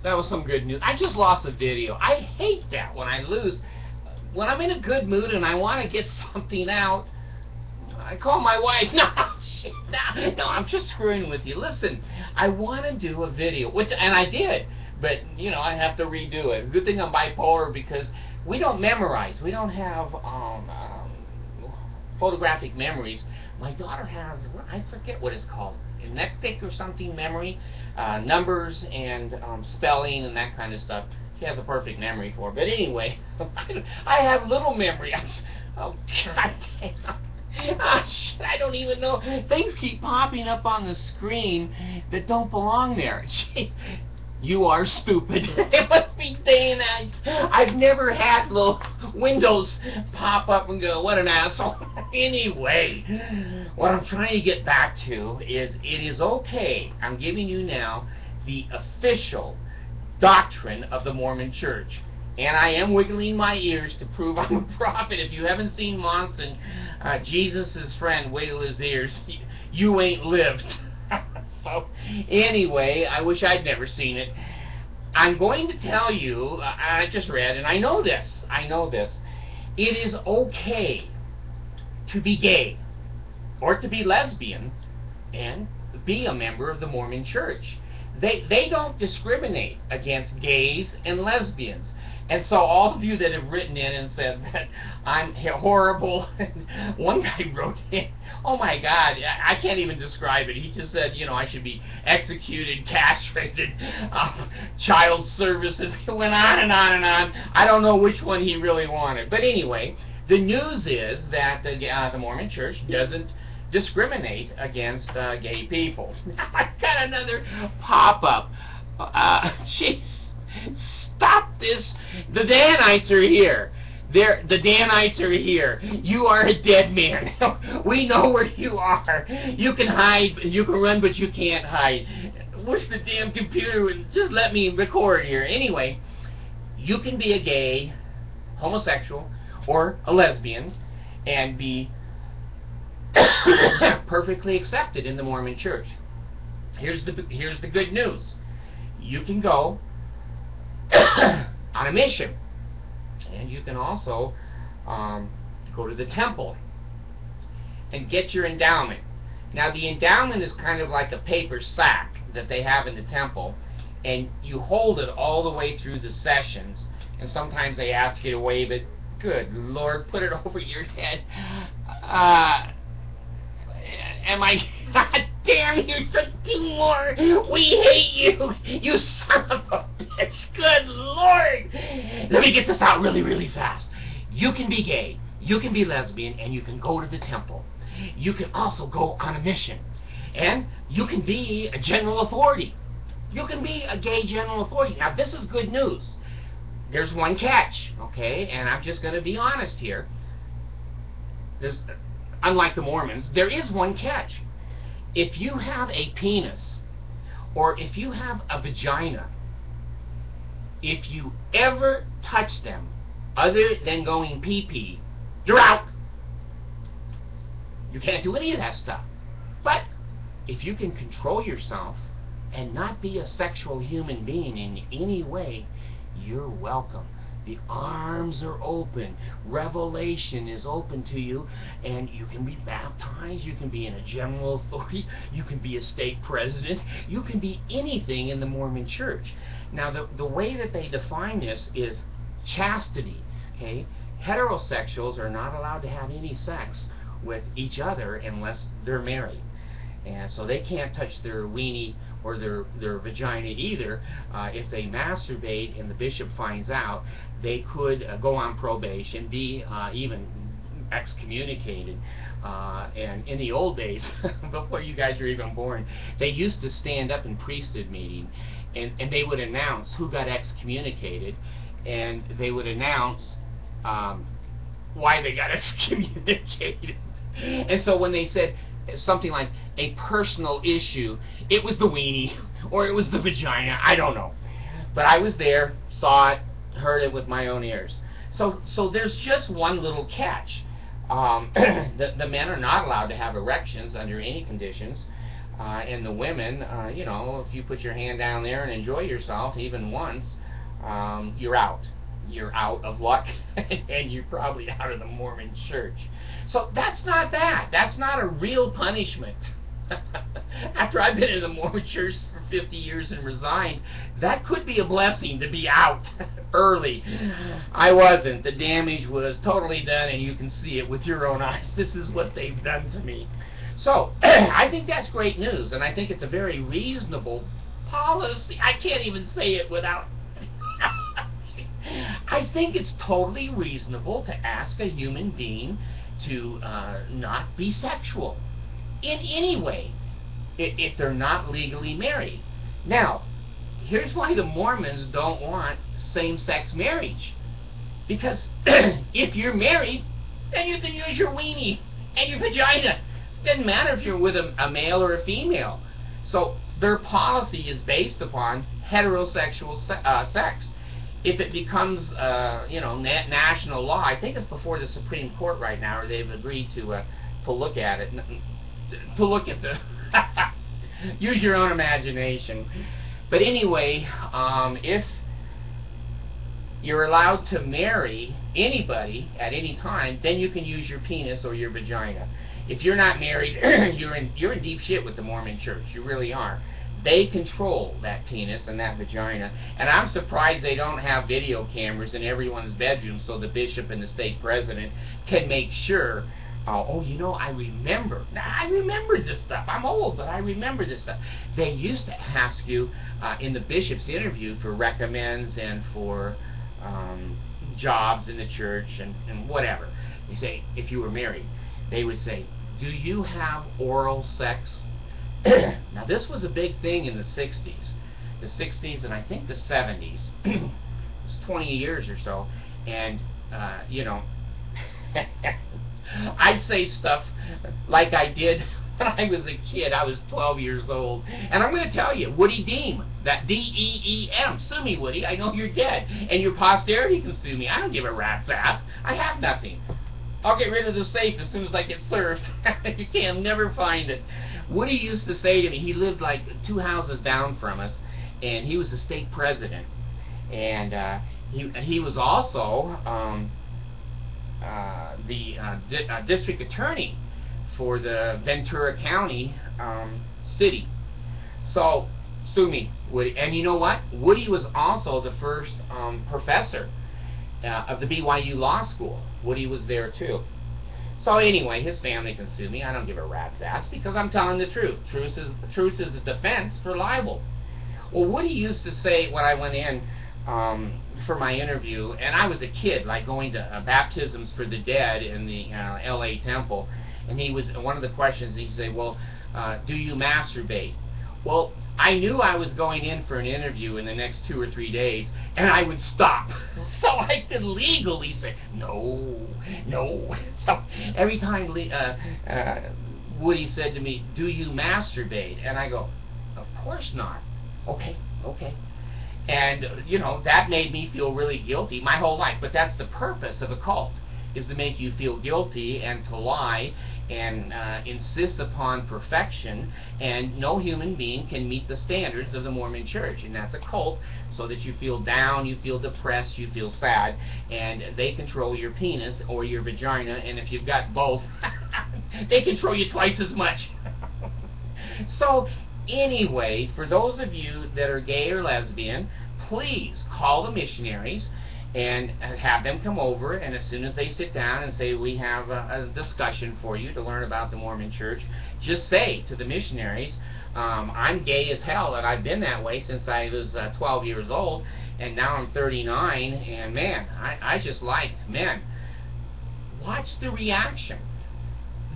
That was some good news. I just lost a video. I hate that when I lose. When I'm in a good mood and I want to get something out, I call my wife. No, I'm just screwing with you. Listen, I want to do a video, and I did, but you know I have to redo it. Good thing I'm bipolar because we don't memorize. We don't have photographic memories. My daughter has, I forget what it's called, kinetic or something memory, numbers and spelling and that kind of stuff. She has a perfect memory for it. But anyway, I have little memory. Oh, God damn. Ah, shit, I don't even know. Things keep popping up on the screen that don't belong there. Gee, you are stupid. It must be day and night. I've never had little windows pop up and go, what an asshole. Anyway, what I'm trying to get back to is it is okay. I'm giving you now the official doctrine of the Mormon Church. And I am wiggling my ears to prove I'm a prophet. If you haven't seen Monson, Jesus' friend, wiggle his ears. You ain't lived. So, anyway, I wish I'd never seen it. I'm going to tell you, I just read, and I know this. It is okay to be gay or to be lesbian and be a member of the Mormon Church. They don't discriminate against gays and lesbians. And so all of you that have written in and said that I'm horrible, one guy wrote in, oh my God, I can't even describe it. He just said, you know, I should be executed, castrated, child services. It went on and on and on. I don't know which one he really wanted. But anyway, the news is that the Mormon Church doesn't discriminate against gay people. I've got another pop-up. Jeez. Stop this. The Danites are here. The Danites are here. You are a dead man. We know where you are. You can hide, you can run, but you can't hide. Wish the damn computer would just let me record here. Anyway, you can be a gay, homosexual, or a lesbian and be perfectly accepted in the Mormon Church. Here's the good news. You can go on a mission, and you can also go to the temple and get your endowment. Now the endowment is kind of like a paper sack that they have in the temple, and you hold it all the way through the sessions, and sometimes they ask you to wave it. Good Lord, put it over your head. God damn, here's the 2 more. We hate you, you son of a bitch. Good Lord. Let me get this out really, really fast. You can be gay, you can be lesbian, and you can go to the temple. You can also go on a mission. And you can be a general authority. You can be a gay general authority. Now, this is good news. There's one catch, okay? And I'm just going to be honest here. Unlike the Mormons, there is one catch. If you have a penis, or if you have a vagina, if you ever touch them other than going pee-pee, you're out. You can't do any of that stuff. But if you can control yourself and not be a sexual human being in any way, you're welcome. The arms are open. Revelation is open to you, and you can be baptized. You can be in a general authority. You can be a state president. You can be anything in the Mormon Church. Now, the way that they define this is chastity. Okay, heterosexuals are not allowed to have any sex with each other unless they're married, and so they can't touch their weenie or their vagina either. If they masturbate and the bishop finds out, they could go on probation, be even excommunicated. And in the old days, before you guys were even born, they used to stand up in priesthood meeting, and they would announce who got excommunicated, and they would announce why they got excommunicated. And so when they said something like a personal issue, it was the weenie or it was the vagina, I don't know. But I was there, saw it, heard it with my own ears. So there's just one little catch. The men are not allowed to have erections under any conditions. And the women, you know, if you put your hand down there and enjoy yourself even once, you're out. You're out of luck, and you're probably out of the Mormon church. So that's not bad. That's not a real punishment. After I've been in the Mormon church for 50 years and resigned, that could be a blessing to be out early. I wasn't. The damage was totally done, and you can see it with your own eyes. This is what they've done to me. So, I think that's great news, and I think it's a very reasonable policy. I can't even say it without... I think it's totally reasonable to ask a human being to not be sexual in any way if they're not legally married. Now, here's why the Mormons don't want same-sex marriage. Because if you're married, then you can use your weenie and your vagina. Doesn't matter if you're with a male or a female. So their policy is based upon heterosexual sex. If it becomes, you know, national law, I think it's before the Supreme Court right now, or they've agreed to look at it, to look at the, use your own imagination. But anyway, if you're allowed to marry anybody at any time, then you can use your penis or your vagina. If you're not married, you're in deep shit with the Mormon church. You really are. They control that penis and that vagina. And I'm surprised they don't have video cameras in everyone's bedroom so the bishop and the stake president can make sure, oh, you know, I remember. Now, I remember this stuff. I'm old, but I remember this stuff. They used to ask you in the bishop's interview for recommends and for jobs in the church and whatever. You say, if you were married, they would say, do you have oral sex? Now, this was a big thing in the 60s. The 60s and I think the 70s. It was 20 years or so. And, you know, I'd say stuff like I did when I was a kid. I was 12 years old. And I'm going to tell you, Woody Deem, that D-E-E-M, sue me, Woody. I know you're dead. And your posterity can sue me. I don't give a rat's ass. I have nothing. I'll get rid of the safe as soon as I get served. You can never find it. Woody used to say to me, he lived like 2 houses down from us, and he was the stake president. And he was also the district attorney for the Ventura County city. So, sue me, Woody. And you know what? Woody was also the first professor of the BYU Law School. Woody was there too. So anyway, his family can sue me. I don't give a rat's ass because I'm telling the truth. Truth is a defense for libel. Well, Woody used to say when I went in for my interview, and I was a kid, like going to baptisms for the dead in the L.A. temple, and he was, one of the questions he'd say, well, do you masturbate? Well, I knew I was going in for an interview in the next 2 or 3 days, and I would stop. So I could legally say, no, no. So every time Woody said to me, do you masturbate? And I go, of course not. Okay, okay. And, you know, that made me feel really guilty my whole life. But that's the purpose of a cult, is to make you feel guilty and to lie and insist upon perfection, and no human being can meet the standards of the Mormon church. And that's a cult, so that you feel down, you feel depressed, you feel sad, and they control your penis or your vagina, and if you've got both, they control you twice as much. So anyway, for those of you that are gay or lesbian, please call the missionaries and have them come over, and as soon as they sit down and say, we have a discussion for you to learn about the Mormon church, just say to the missionaries, I'm gay as hell, and I've been that way since I was 12 years old, and now I'm 39, and man, I just like men. Watch the reaction.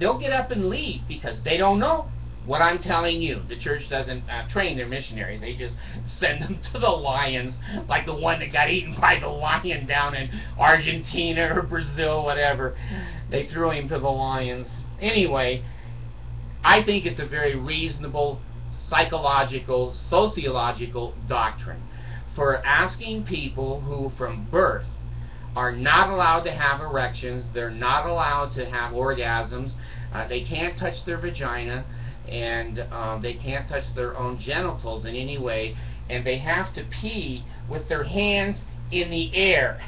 They'll get up and leave because they don't know what I'm telling you. The church doesn't train their missionaries. They just send them to the lions, like the one that got eaten by the lion down in Argentina or Brazil, whatever. They threw him to the lions. Anyway, I think it's a very reasonable psychological, sociological doctrine for asking people who from birth are not allowed to have erections, they're not allowed to have orgasms, they can't touch their vagina, and they can't touch their own genitals in any way, and they have to pee with their hands in the air.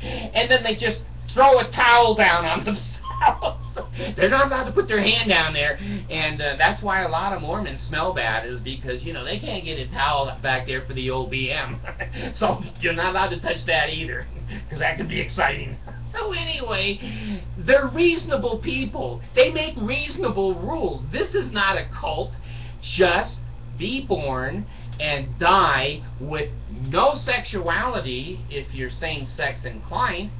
And then they just throw a towel down on themselves. They're not allowed to put their hand down there, and that's why a lot of Mormons smell bad, is because, you know, they can't get a towel back there for the old BM. So you're not allowed to touch that either, because that can be exciting. So anyway, they're reasonable people. They make reasonable rules. This is not a cult. Just be born and die with no sexuality if you're same-sex inclined,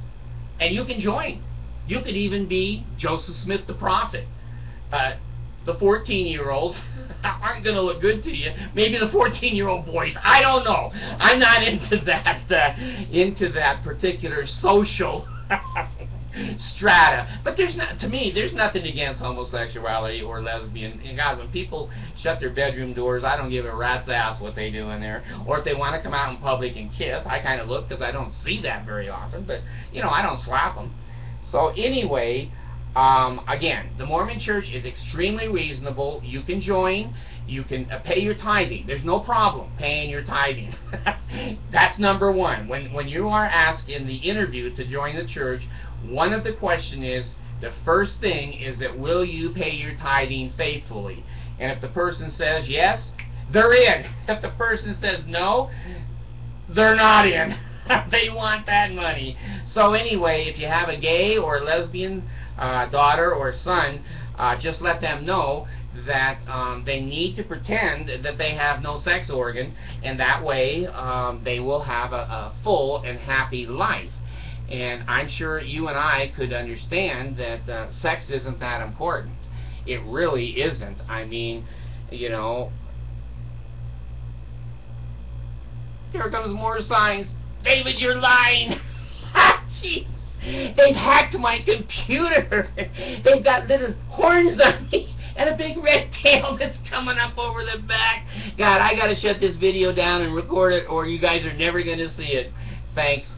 and you can join. You could even be Joseph Smith the prophet. The 14-year-olds aren't going to look good to you. Maybe the 14-year-old boys. I don't know. I'm not into that particular social strata. But to me, there's nothing against homosexuality or lesbian. And God, when people shut their bedroom doors, I don't give a rat's ass what they do in there. Or if they want to come out in public and kiss, I kind of look, because I don't see that very often. But, you know, I don't slap them. So anyway, again, the Mormon Church is extremely reasonable. You can join. You can pay your tithing. There's no problem paying your tithing. That's number one. When you are asked in the interview to join the church, one of the questions is, the first thing is that, will you pay your tithing faithfully? And if the person says yes, they're in. If the person says no, they're not in. They want that money. So anyway, if you have a gay or lesbian daughter or son, just let them know that they need to pretend that they have no sex organ, and that way they will have a full and happy life. And I'm sure you and I could understand that sex isn't that important. It really isn't. I mean, you know, here comes more signs. David, you're lying. Jeez. They've hacked my computer. They've got little horns on me and a big red tail that's coming up over the back. God, I gotta shut this video down and record it, or you guys are never gonna see it. Thanks.